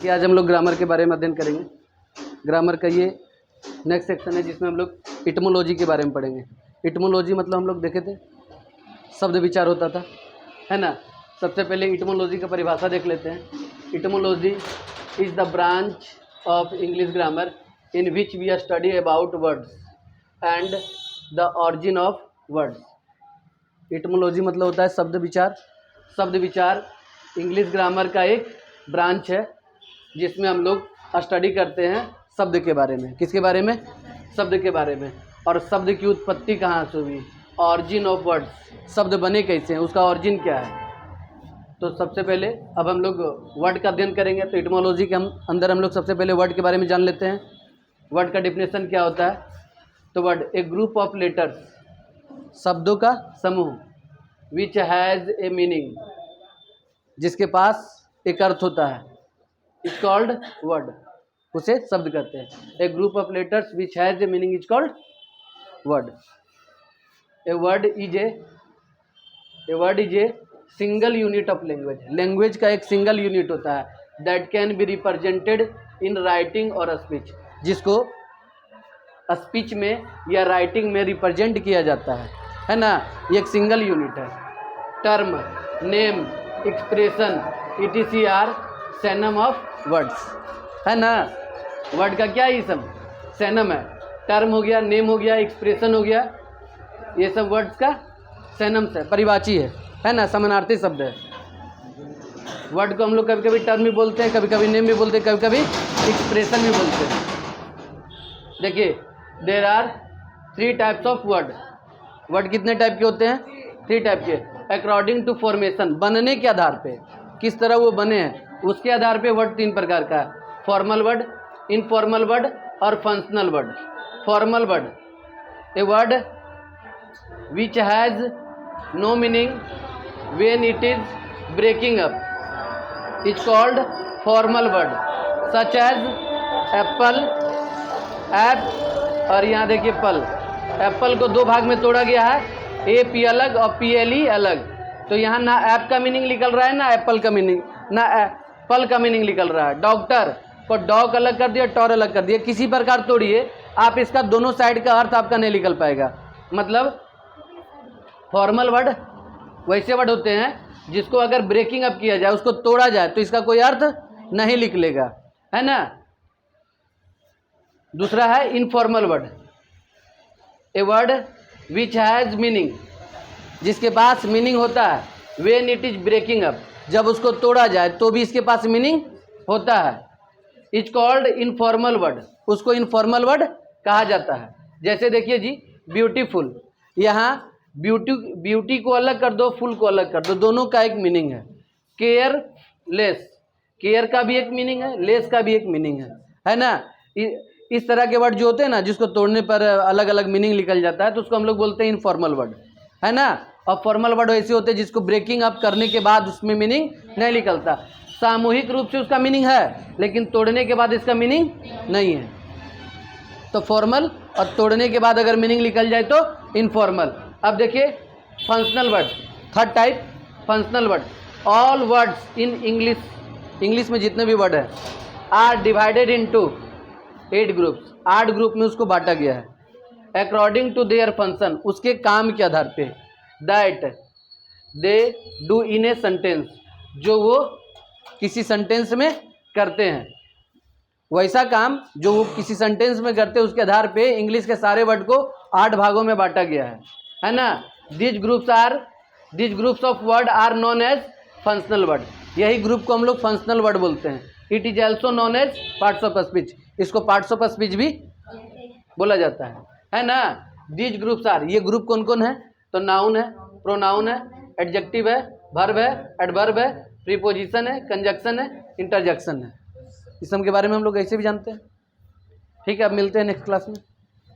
कि आज हम लोग ग्रामर के बारे में अध्ययन करेंगे। ग्रामर का ये नेक्स्ट सेक्शन है जिसमें हम लोग इटमोलॉजी के बारे में पढ़ेंगे। इटमोलॉजी मतलब हम लोग देखे थे शब्द विचार होता था, है ना। सबसे पहले इटमोलॉजी का परिभाषा देख लेते हैं। Etymology is the branch of English grammar in which we study about words and the origin of words. Etymology मतलब होता है शब्द विचार। शब्द विचार इंग्लिश ग्रामर का एक ब्रांच है जिसमें हम लोग स्टडी करते हैं शब्द के बारे में। किसके बारे में? शब्द के बारे में। और शब्द की उत्पत्ति कहाँ से हुई, ऑरिजिन ऑफ वर्ड्स, शब्द बने कैसे हैं, उसका ऑरिजिन क्या है। तो सबसे पहले अब हम लोग वर्ड का अध्ययन करेंगे। तो इटमोलॉजी के अंदर हम लोग सबसे पहले वर्ड के बारे में जान लेते हैं। वर्ड का डेफिनेशन क्या होता है? तो word a group of letters, शब्दों का समूह, विच हैज़ ए मीनिंग, जिसके पास एक अर्थ होता है, इज कॉल्ड वर्ड, उसे शब्द कहते हैं। A group of letters which has a meaning is called word. A word is a single unit of language. Language का एक सिंगल यूनिट होता है that can be represented in writing और speech, जिसको स्पीच में या राइटिंग में represent किया जाता है ना। ये एक सिंगल यूनिट है। Term, name, expression, etc are synonyms of words, है ना। वर्ड का क्या इसम सैनम है। टर्म हो गया, नेम हो गया, एक्सप्रेशन हो गया, ये सब वर्ड्स का सैनम्स है, परिवाची है ना, समानार्थी शब्द है। वर्ड को हम लोग कभी कभी टर्म भी बोलते हैं, कभी कभी नेम भी बोलते हैं, कभी कभी एक्सप्रेशन भी बोलते हैं। देखिए there are 3 types of word. Word कितने टाइप के होते हैं? 3 टाइप के। अकॉर्डिंग टू फॉर्मेशन, बनने के आधार पे, किस तरह वो बने हैं उसके आधार पे वर्ड 3 प्रकार का है। फॉर्मल वर्ड, इनफॉर्मल वर्ड और functional word. Formal word, a word which has no meaning when it is breaking up is called formal word, such as apple, app, और यहाँ देखिए पल। एप्पल को 2 भाग में तोड़ा गया है, ए पी अलग और पी एल ई अलग। तो यहाँ ना ऐप का मीनिंग निकल रहा है, ना एप्पल का मीनिंग, ना पल का मीनिंग निकल रहा है। डॉक्टर को डॉग अलग कर दिया, टॉर अलग कर दिया। किसी प्रकार तोड़िए आप, इसका दोनों साइड का अर्थ आपका नहीं निकल पाएगा। मतलब फॉर्मल वर्ड वैसे वर्ड होते हैं जिसको अगर ब्रेकिंग अप किया जाए, उसको तोड़ा जाए, तो इसका कोई अर्थ नहीं निकलेगा, है ना। दूसरा है informal word, a word which has meaning, जिसके पास मीनिंग होता है, when it is breaking up, जब उसको तोड़ा जाए तो भी इसके पास मीनिंग होता है, इज कॉल्ड इनफॉर्मल वर्ड, उसको इनफॉर्मल वर्ड कहा जाता है। जैसे देखिए जी ब्यूटीफुल, यहाँ ब्यूटी को अलग कर दो, फुल को अलग कर दो, दोनों का एक मीनिंग है। केयरलेस, केयर का भी एक मीनिंग है, लेस का भी एक मीनिंग है ना। इस तरह के वर्ड जो होते हैं ना, जिसको तोड़ने पर अलग अलग मीनिंग निकल जाता है, तो उसको हम लोग बोलते हैं इनफॉर्मल वर्ड, है ना। और फॉर्मल वर्ड ऐसे होते हैं जिसको ब्रेकिंग अप करने के बाद उसमें मीनिंग नहीं निकलता। सामूहिक रूप से उसका मीनिंग है, लेकिन तोड़ने के बाद इसका मीनिंग नहीं है। तो फॉर्मल, और तोड़ने के बाद अगर मीनिंग निकल जाए तो इनफॉर्मल। अब देखिए functional word, 3rd type functional word. All words in English, English में जितने भी वर्ड हैं, are divided into 8 groups, 8 group में उसको बांटा गया है। अकॉर्डिंग टू देयर फंक्शन, उसके काम के आधार पे, that they do in a sentence, जो वो किसी सेंटेंस में करते हैं, वैसा काम जो वो किसी सेंटेंस में करते हैं, उसके आधार पे इंग्लिश के सारे वर्ड को 8 भागों में बांटा गया है ना। This groups of word are known as functional word. यही ग्रुप को हम लोग फंक्शनल वर्ड बोलते हैं। It is also known as parts of speech, इसको पार्ट्स ऑफ स्पीच भी बोला जाता है ना। दिस ग्रुप्स आर, ये ग्रुप कौन कौन है? तो नाउन है, प्रोनाउन है, एडजेक्टिव है, वर्ब है, एडवर्ब है, प्रीपोजिशन है, कंजक्शन है, इंटरजेक्शन है। इस सब के बारे में हम लोग ऐसे भी जानते हैं। ठीक है, अब मिलते हैं नेक्स्ट क्लास में।